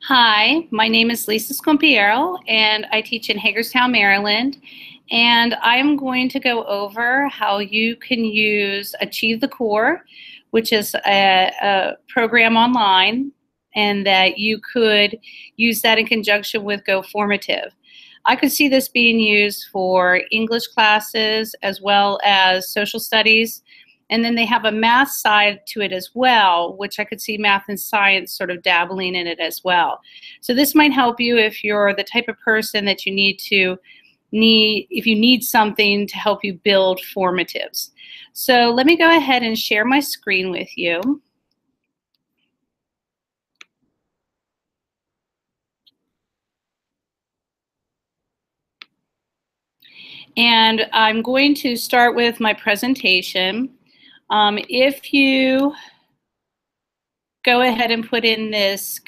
Hi, my name is Fichthorn-Scumpieru, and I teach in Hagerstown, Maryland. And I'm going to go over how you can use Achieve the Core, which is a program online, and that you could use that in conjunction with GoFormative. I could see this being used for English classes as well as social studies. And then they have a math side to it as well, which I could see math and science sort of dabbling in it as well. So this might help you if you're the type of person that if you need something to help you build formatives. So let me go ahead and share my screen with you. And I'm going to start with my presentation. If you go ahead and put in this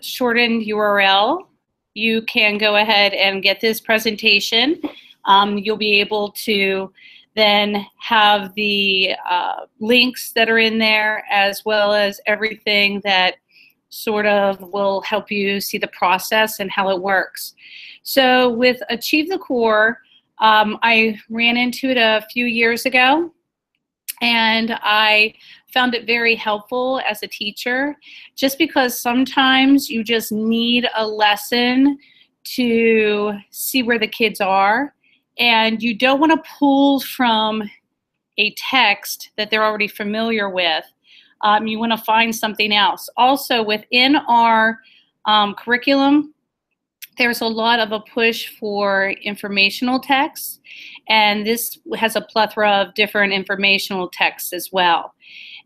shortened URL, you can go ahead and get this presentation. You'll be able to then have the links that are in there, as well as everything that sort of will help you see the process and how it works. So with Achieve the Core, I ran into it a few years ago, and I found it very helpful as a teacher, just because sometimes you just need a lesson to see where the kids are, and you don't want to pull from a text that they're already familiar with. You want to find something else. Also, within our curriculum, there's a lot of a push for informational texts, and this has a plethora of different informational texts as well.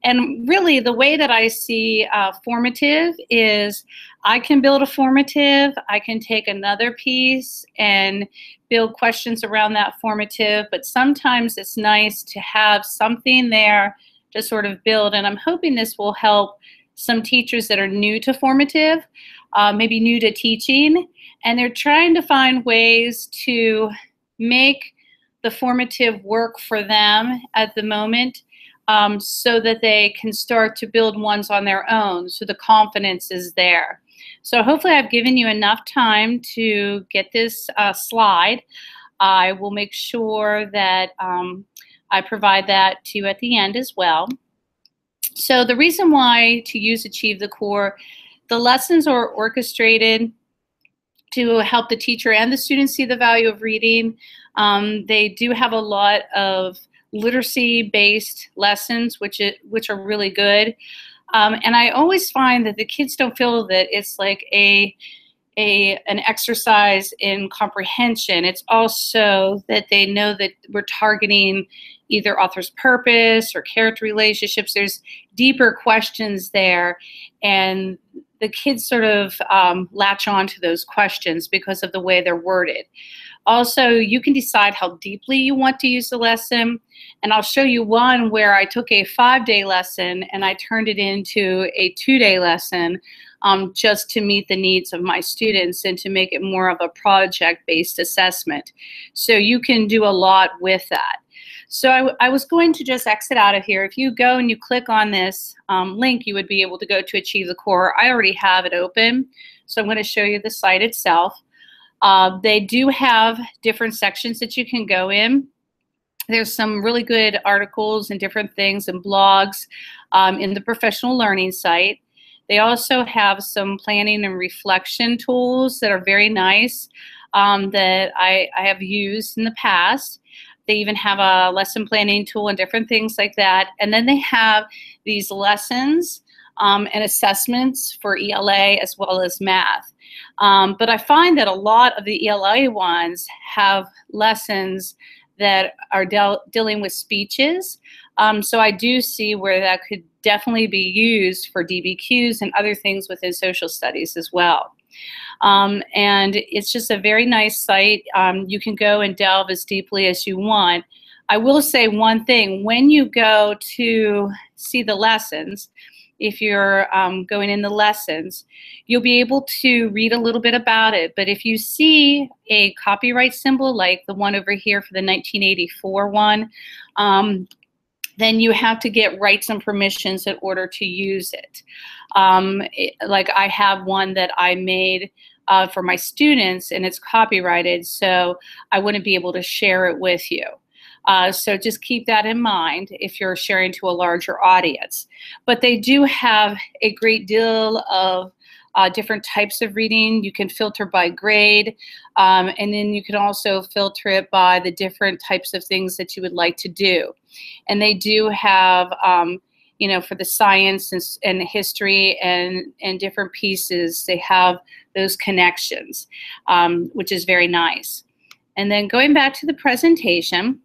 And really, the way that I see formative is I can build a formative, I can take another piece and build questions around that formative, but sometimes it's nice to have something there to sort of build, and I'm hoping this will help some teachers that are new to formative, maybe new to teaching, and they're trying to find ways to make the formative work for them at the moment, so that they can start to build ones on their own, so the confidence is there. So hopefully I've given you enough time to get this slide. I will make sure that I provide that to you at the end as well. So the reason why to use Achieve the Core, the lessons are orchestrated to help the teacher and the students see the value of reading. They do have a lot of literacy-based lessons, which are really good. And I always find that the kids don't feel that it's like an exercise in comprehension. It's also that they know that we're targeting either author's purpose or character relationships. There's deeper questions there, and the kids sort of latch on to those questions because of the way they're worded. Also, you can decide how deeply you want to use the lesson, and I'll show you one where I took a 5-day lesson and I turned it into a 2-day lesson, just to meet the needs of my students and to make it more of a project-based assessment. So you can do a lot with that. So I was going to just exit out of here. If you go and you click on this link, you would be able to go to Achieve the Core. I already have it open, so I'm going to show you the site itself. They do have different sections that you can go in. There's some really good articles and different things and blogs in the professional learning site. They also have some planning and reflection tools that are very nice that I have used in the past. They even have a lesson planning tool and different things like that. And then they have these lessons and assessments for ELA as well as math. But I find that a lot of the ELA ones have lessons that are dealing with speeches. So I do see where that could definitely be used for DBQs and other things within social studies as well. And it's just a very nice site. You can go and delve as deeply as you want. I will say one thing: when you go to see the lessons, if you're going in the lessons, you'll be able to read a little bit about it. But if you see a copyright symbol like the one over here for the 1984 one, then you have to get rights and permissions in order to use it. Like I have one that I made for my students, and it's copyrighted, so I wouldn't be able to share it with you. So just keep that in mind if you're sharing to a larger audience. But they do have a great deal of different types of reading. You can filter by grade, and then you can also filter it by the different types of things that you would like to do. And they do have, you know, for the science and history and different pieces, they have those connections, which is very nice. And then going back to the presentation,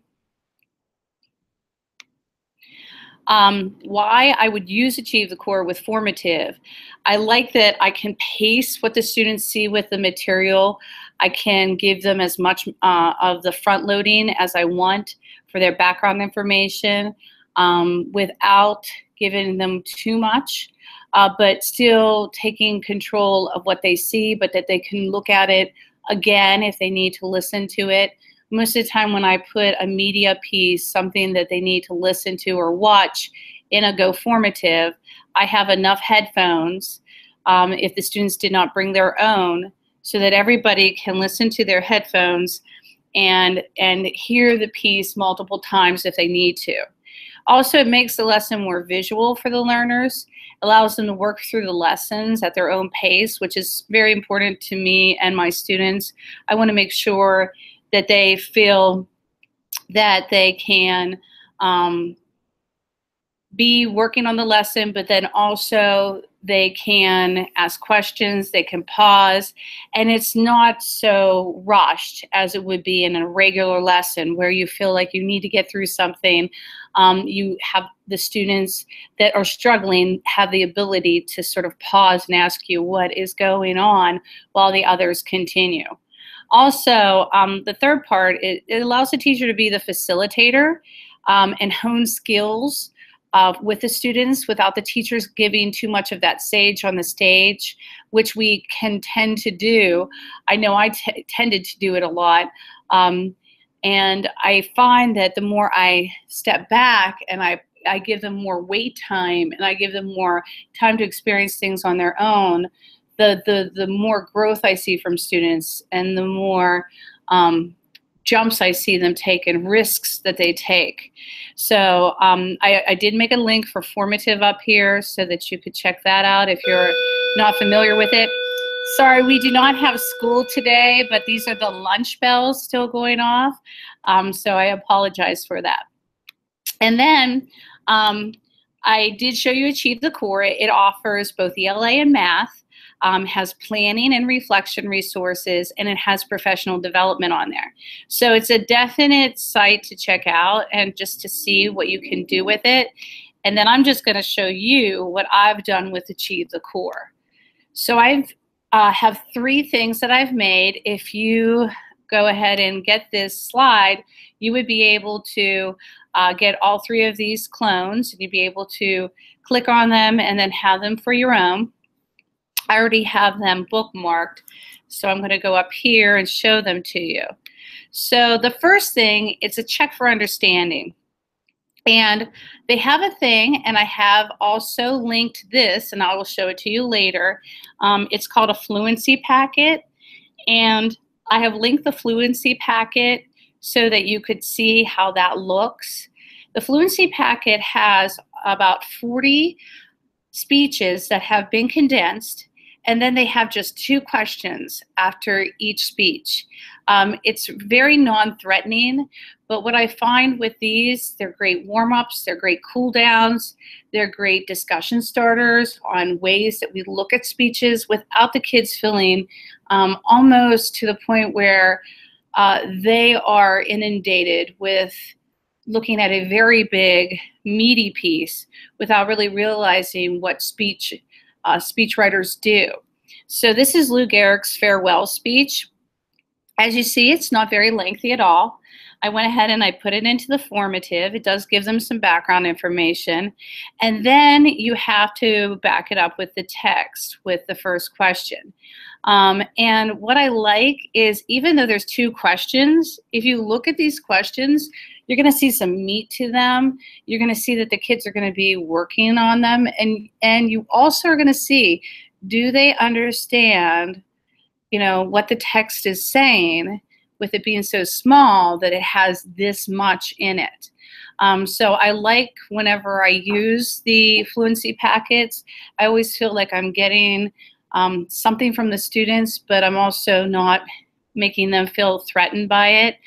why I would use Achieve the Core with formative. I like that I can pace what the students see with the material. I can give them as much of the front loading as I want for their background information without giving them too much, but still taking control of what they see, but that they can look at it again if they need to listen to it. Most of the time when I put a media piece, something that they need to listen to or watch in a GoFormative, I have enough headphones, if the students did not bring their own, so that everybody can listen to their headphones and hear the piece multiple times if they need to. Also, it makes the lesson more visual for the learners, allows them to work through the lessons at their own pace, which is very important to me and my students. I want to make sure that they feel that they can be working on the lesson, but then also they can ask questions, they can pause, and it's not so rushed as it would be in a regular lesson where you feel like you need to get through something. You have the students that are struggling have the ability to sort of pause and ask you what is going on while the others continue. Also, the third part, it allows the teacher to be the facilitator and hone skills with the students without the teachers giving too much of that sage on the stage, which we can tend to do. I know I tended to do it a lot. And I find that the more I step back and I give them more wait time and I give them more time to experience things on their own, the more growth I see from students and the more jumps I see them take and risks that they take. So I did make a link for formative up here so that you could check that out if you're not familiar with it. Sorry, we do not have school today, but these are the lunch bells still going off. So I apologize for that. And then I did show you Achieve the Core. It offers both ELA and math. Has planning and reflection resources, and it has professional development on there. So it's a definite site to check out and just to see what you can do with it. And then I'm just going to show you what I've done with Achieve the Core. So I have 3 things that I've made. If you go ahead and get this slide, you would be able to get all 3 of these clones, and you'd be able to click on them and then have them for your own. I already have them bookmarked, so I'm going to go up here and show them to you. So the first thing, it's a check for understanding. And they have a thing, and I have also linked this, and I will show it to you later. It's called a Fluency packet, and I have linked the Fluency packet so that you could see how that looks. The Fluency packet has about 40 speeches that have been condensed, and then they have just 2 questions after each speech. It's very non-threatening, but what I find with these, they're great warm-ups, they're great cool-downs, they're great discussion starters on ways that we look at speeches without the kids feeling almost to the point where they are inundated with looking at a very big, meaty piece without really realizing what speech writers do. So this is Lou Gehrig's farewell speech. As you see, it's not very lengthy at all. I went ahead and I put it into the formative. It does give them some background information. And then you have to back it up with the text with the first question. And what I like is, even though there's 2 questions, if you look at these questions, you're going to see some meat to them. You're going to see that the kids are going to be working on them. And you also are going to see, do they understand, you know, what the text is saying, with it being so small that it has this much in it. So I like, whenever I use the Fluency packets, I always feel like I'm getting something from the students, but I'm also not making them feel threatened by it.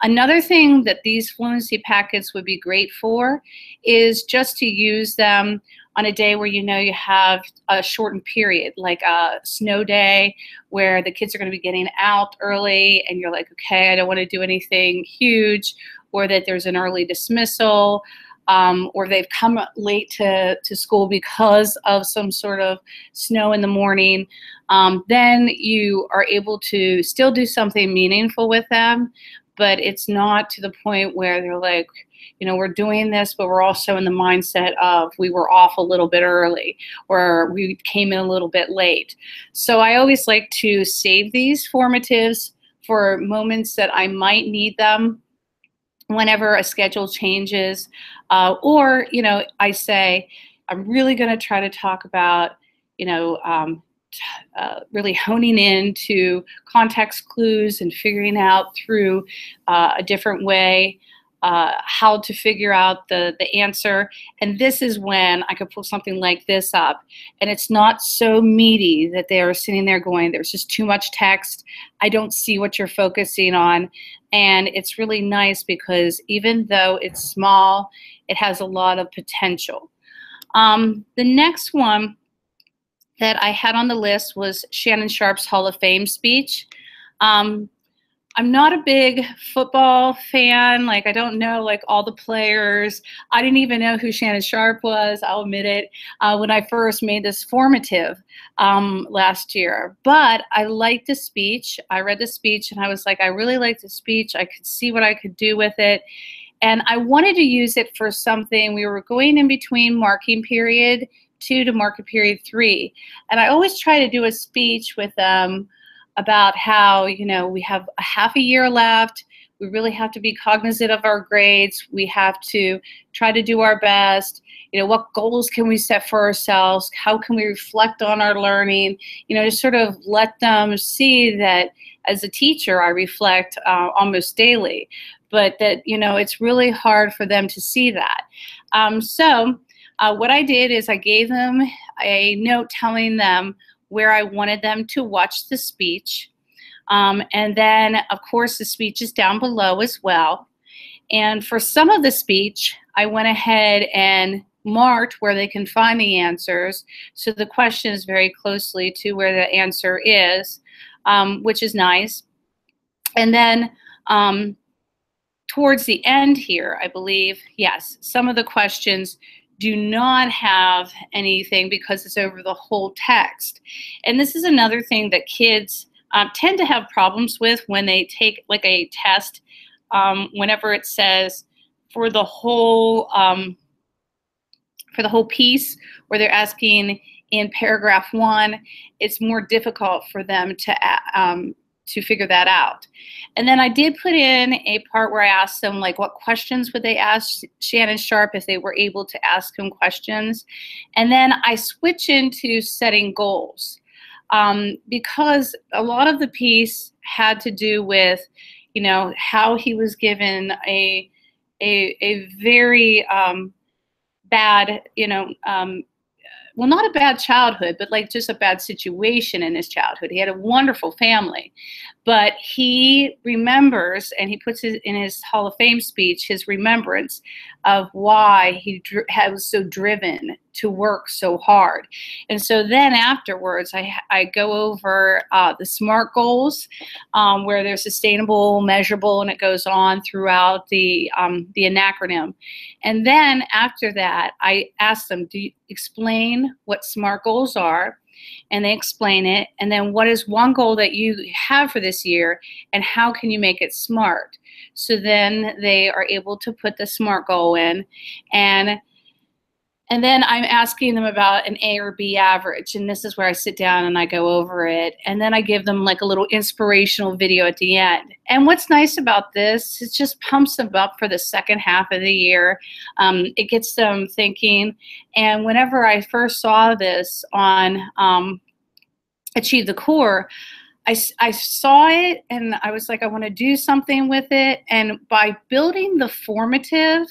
Another thing that these Fluency packets would be great for is just to use them on a day where you know you have a shortened period, like a snow day where the kids are going to be getting out early and you're like, okay, I don't want to do anything huge, or that there's an early dismissal, or they've come late to school because of some sort of snow in the morning. Then you are able to still do something meaningful with them, but it's not to the point where they're like, you know, we're doing this, but we're also in the mindset of we were off a little bit early, or we came in a little bit late. So I always like to save these formatives for moments that I might need them, whenever a schedule changes, or, you know, I say, I'm really going to try to talk about, you know, really honing into context clues and figuring out through a different way how to figure out the answer. And this is when I could pull something like this up, and it's not so meaty that they're sitting there going, there's just too much text, I don't see what you're focusing on. And it's really nice because even though it's small, it has a lot of potential. The next one that I had on the list was Shannon Sharpe's Hall of Fame speech. I'm not a big football fan. Like, I don't know like all the players. I didn't even know who Shannon Sharpe was, I'll admit it, when I first made this formative last year. But I liked the speech. I read the speech and I was like, I really liked the speech. I could see what I could do with it. And I wanted to use it for something. We were going in between marking period 2 to marking period 3. And I always try to do a speech with them about how, you know, we have a half a year left. We really have to be cognizant of our grades. We have to try to do our best. You know, what goals can we set for ourselves? How can we reflect on our learning? You know, just sort of let them see that as a teacher, I reflect almost daily, but that, you know, it's really hard for them to see that. So what I did is I gave them a note telling them where I wanted them to watch the speech. And then, of course, the speech is down below as well. And for some of the speech, I went ahead and marked where they can find the answers. So the question is very closely to where the answer is, which is nice. And then towards the end here, I believe, yes, some of the questions do not have anything because it's over the whole text. And this is another thing that kids tend to have problems with when they take like a test, whenever it says for the whole piece, where they're asking in paragraph 1, it's more difficult for them to figure that out. And then I did put in a part where I asked them, like, what questions would they ask Shannon Sharpe if they were able to ask him questions. And then I switch into setting goals, because a lot of the piece had to do with, you know, how he was given a very bad, you know, well, not a bad childhood, but like just a bad situation in his childhood. He had a wonderful family, but he remembers, and he puts it in his Hall of Fame speech, his remembrance of why he was so driven to work so hard. And so then afterwards, I go over the SMART goals, where they're sustainable, measurable, and it goes on throughout the acronym. And then after that, I ask them, do you explain what SMART goals are? and they explain it, and then what is one goal that you have for this year, and how can you make it SMART? So then they are able to put the SMART goal in, and then I'm asking them about an A or B average, and this is where I sit down and I go over it, and then I give them like a little inspirational video at the end. And what's nice about this, it just pumps them up for the second half of the year. It gets them thinking, and whenever I first saw this on Achieve the Core, I saw it and I was like, I want to do something with it. And by building the formative,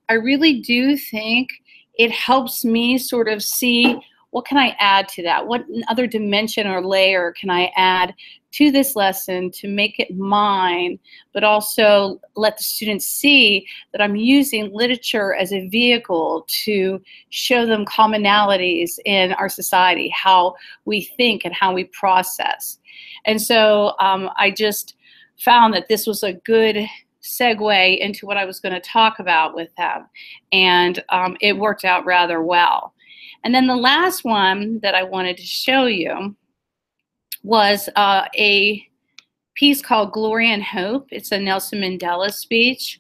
I really do think it helps me sort of see, what can I add to that? What other dimension or layer can I add to this lesson to make it mine, but also let the students see that I'm using literature as a vehicle to show them commonalities in our society, how we think and how we process. And so I just found that this was a good segue into what I was going to talk about with them, and it worked out rather well. And then the last one that I wanted to show you was a piece called Glory and Hope. It's a Nelson Mandela speech.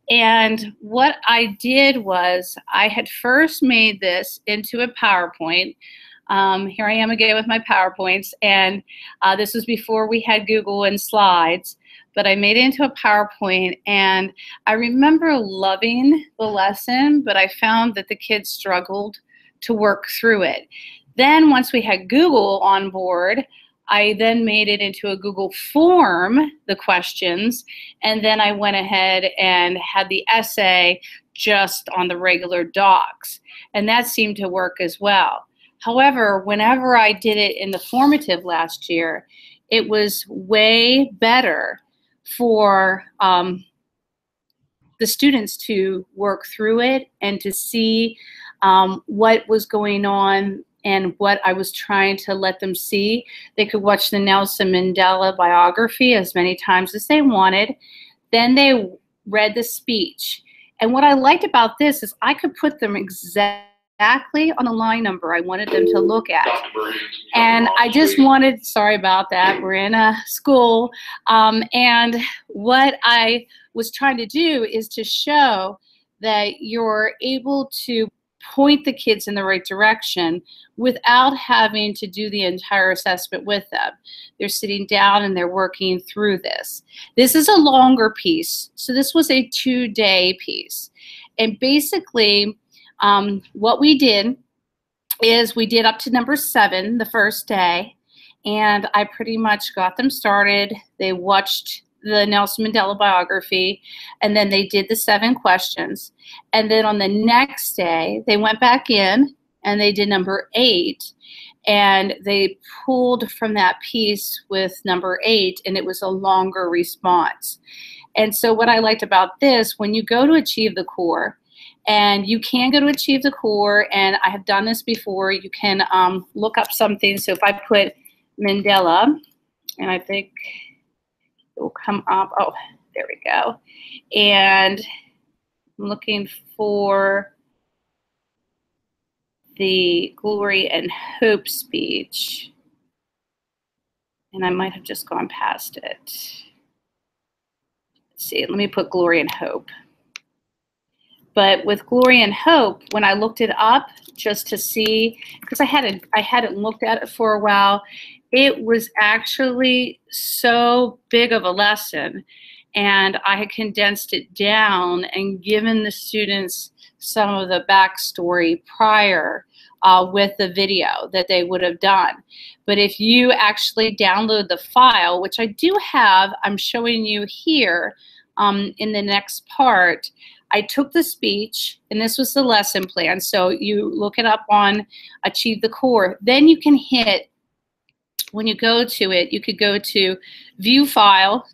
And what I did was I had first made this into a PowerPoint. Here I am again with my PowerPoints, and this was before we had Google and slides. But I made it into a PowerPoint, and I remember loving the lesson, but I found that the kids struggled to work through it. Then once we had Google on board, I then made it into a Google form, the questions, and then I went ahead and had the essay just on the regular docs, and that seemed to work as well. However, whenever I did it in the formative last year, it was way better for the students to work through it and to see what was going on and what I was trying to let them see. They could watch the Nelson Mandela biography as many times as they wanted. Then they read the speech. And what I liked about this is I could put them exactly on the line number I wanted them to look at. And I just wanted, sorry about that, we're in a school, and what I was trying to do is to show that you're able to point the kids in the right direction without having to do the entire assessment with them. They're sitting down and they're working through this. This is a longer piece, so this was a 2-day piece. And basically, what we did is we did up to number 7 the first day, and I pretty much got them started. They watched the Nelson Mandela biography, and then they did the 7 questions. And then on the next day, they went back in and they did number 8, and they pulled from that piece with number 8, and it was a longer response. And so what I liked about this, when you go to Achieve the Core, and you can go to Achieve the Core, and I have done this before, you can look up something. So if I put Mandela, and I think it will come up, oh, there we go. And I'm looking for the Glory and Hope speech, and I might have just gone past it. Let's see, let me put Glory and Hope. But with Glory and Hope, when I looked it up just to see, because I hadn't looked at it for a while, it was actually so big of a lesson, and I had condensed it down and given the students some of the backstory prior with the video that they would have done. But if you actually download the file, which I do have, I'm showing you here in the next part, I took the speech, and this was the lesson plan. So you look it up on Achieve the Core. Then you can hit, when you go to it, you could go to View File,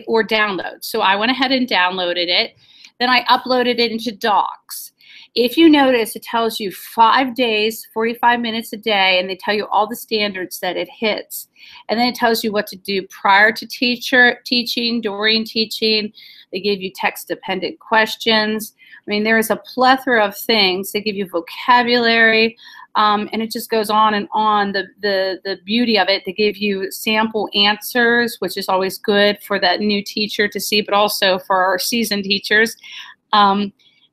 or Download. So I went ahead and downloaded it. Then I uploaded it into Docs. if you notice, it tells you 5 days, 45 minutes a day, and they tell you all the standards that it hits. And then it tells you what to do prior to teaching, during teaching. They give you text-dependent questions. I mean, there is a plethora of things. They give you vocabulary, and it just goes on and on. The beauty of it, they give you sample answers, which is always good for that new teacher to see, but also for our seasoned teachers.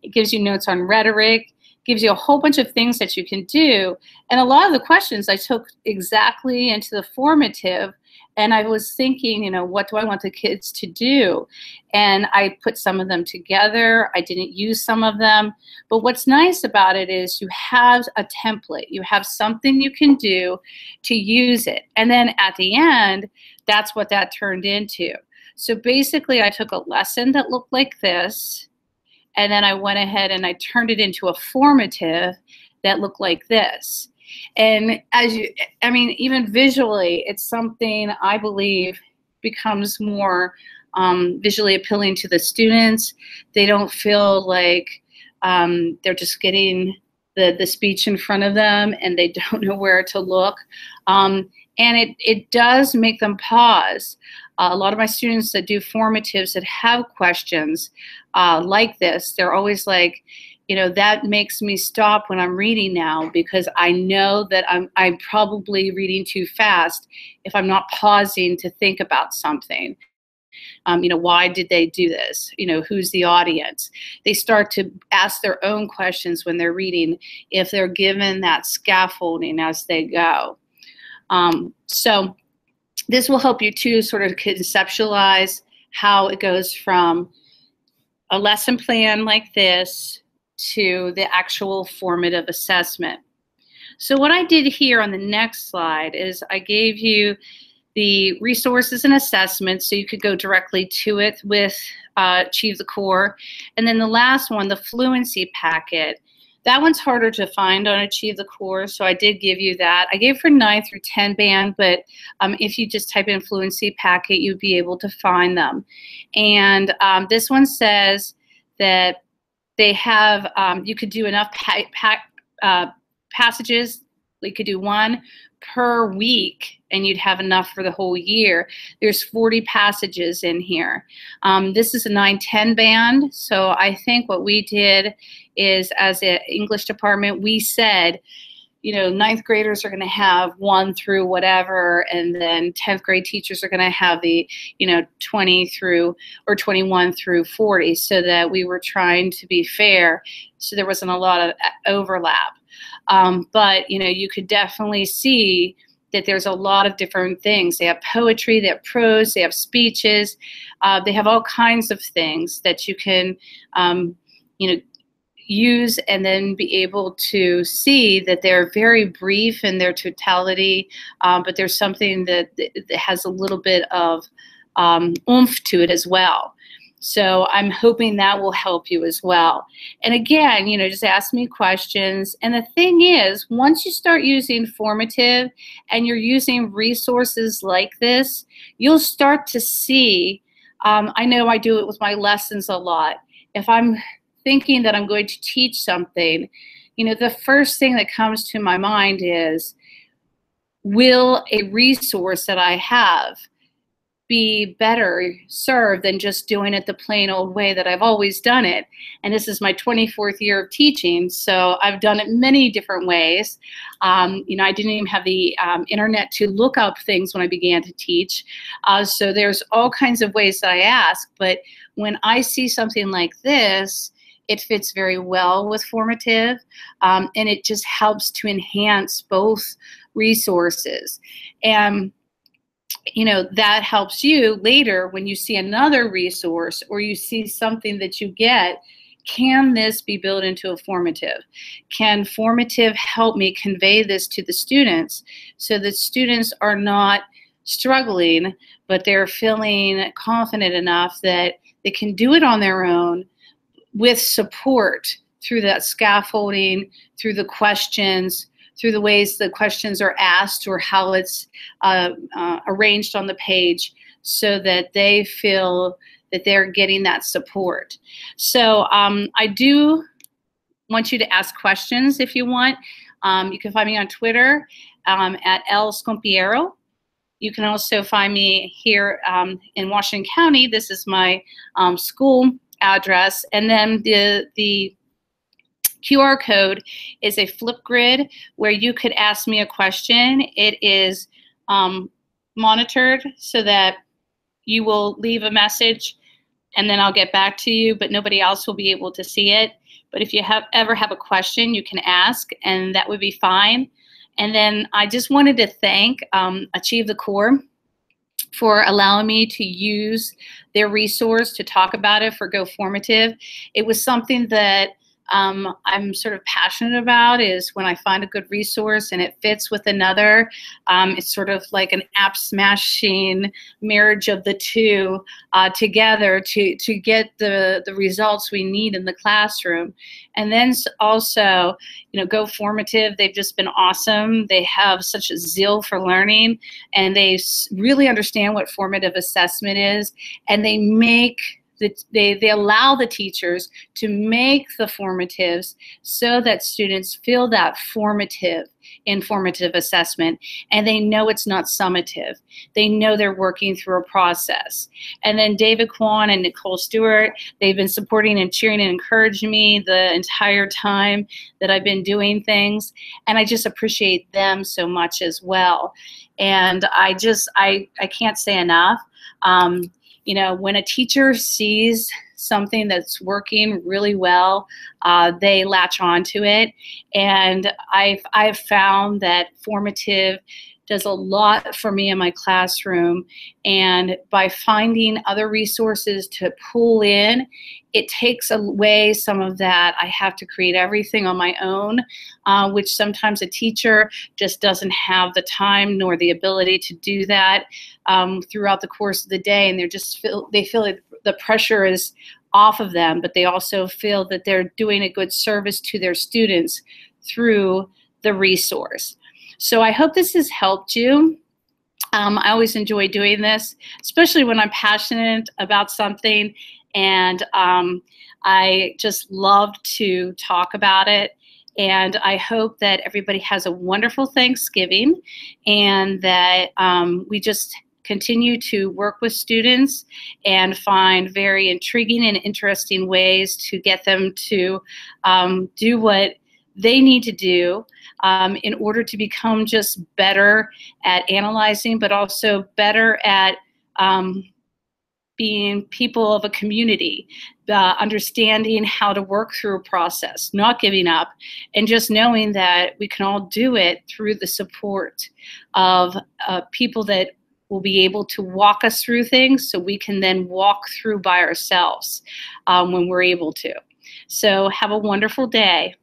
It gives you notes on rhetoric, gives you a whole bunch of things that you can do. And a lot of the questions I took exactly into the formative, and I was thinking, you know, what do I want the kids to do? And I put some of them together. I didn't use some of them. But what's nice about it is you have a template. You have something you can do to use it. And then at the end, that's what that turned into. So basically, I took a lesson that looked like this, and then I went ahead and I turned it into a formative that looked like this. And I mean, even visually, it's something I believe becomes more visually appealing to the students. They don't feel like they're just getting the speech in front of them and they don't know where to look. And it does make them pause. A lot of my students that do formatives that have questions like this, they're always like, you know, that makes me stop when I'm reading now, because I know that I'm probably reading too fast if I'm not pausing to think about something. You know, why did they do this? You know, who's the audience? They start to ask their own questions when they're reading if they're given that scaffolding as they go. So this will help you to sort of conceptualize how it goes from a lesson plan like this to the actual formative assessment. So what I did here on the next slide is I gave you the resources and assessments so you could go directly to it with Achieve the Core. And then the last one, the Fluency packet. That one's harder to find on Achieve the Core, so I did give you that. I gave for 9 through 10 band, but if you just type in Fluency packet, you'd be able to find them. And this one says that they have, you could do enough passages. You could do 1 per week, and you'd have enough for the whole year. There's 40 passages in here. This is a 9-10 band, so I think what we did is, as an English department, we said, you know, 9th graders are going to have 1 through whatever, and then 10th grade teachers are going to have the, you know, 20 through or 21 through 40, so that we were trying to be fair, so there wasn't a lot of overlap. But, you know, you could definitely see that there's a lot of different things. They have poetry, they have prose, they have speeches, they have all kinds of things that you can, you know, use and then be able to see that they're very brief in their totality, but there's something that has a little bit of oomph to it as well. So I'm hoping that will help you as well. And again, you know, just ask me questions. And the thing is, once you start using formative and you're using resources like this, you'll start to see, I know I do it with my lessons a lot. If I'm thinking that I'm going to teach something, you know, the first thing that comes to my mind is, will a resource that I have be better served than just doing it the plain old way that I've always done it? And this is my 24th year of teaching, so I've done it many different ways. You know, I didn't even have the internet to look up things when I began to teach. So there's all kinds of ways that I ask, but when I see something like this, it fits very well with formative, and it just helps to enhance both resources. And you know, that helps you later when you see another resource or you see something that you get. Can this be built into a formative? Can formative help me convey this to the students so that students are not struggling, but they're feeling confident enough that they can do it on their own with support through that scaffolding, through the questions, through the ways the questions are asked or how it's arranged on the page, so that they feel that they're getting that support. So I do want you to ask questions if you want. You can find me on Twitter at Scumpieru. You can also find me here in Washington County. This is my school address. And then the QR code is a Flipgrid where you could ask me a question. It is monitored so that you will leave a message and then I'll get back to you, but nobody else will be able to see it. But if you ever have a question, you can ask, and that would be fine. And then I just wanted to thank Achieve the Core for allowing me to use their resource to talk about it for GoFormative. It was something that I'm sort of passionate about, is when I find a good resource and it fits with another. It's sort of like an app smashing marriage of the two together to get the results we need in the classroom. And then also, you know, GoFormative, they've just been awesome. They have such a zeal for learning, and they really understand what formative assessment is, and they make they allow the teachers to make the formatives so that students feel that formative in formative assessment, and they know it's not summative. They know they're working through a process. And then David Kwan and Nicole Stewart, they've been supporting and cheering and encouraging me the entire time that I've been doing things, and I just appreciate them so much as well. And I can't say enough. You know, when a teacher sees something that's working really well, they latch onto it. And I've found that formative does a lot for me in my classroom. And by finding other resources to pull in, it takes away some of that. I have to create everything on my own, which sometimes a teacher just doesn't have the time nor the ability to do that throughout the course of the day. And they feel like the pressure is off of them, but they also feel that they're doing a good service to their students through the resource. So I hope this has helped you. I always enjoy doing this, especially when I'm passionate about something, and I just love to talk about it. And I hope that everybody has a wonderful Thanksgiving, and that we just continue to work with students and find very intriguing and interesting ways to get them to do what they need to do in order to become just better at analyzing, but also better at being people of a community, understanding how to work through a process, not giving up, and just knowing that we can all do it through the support of people that will be able to walk us through things, so we can then walk through by ourselves when we're able to. So have a wonderful day.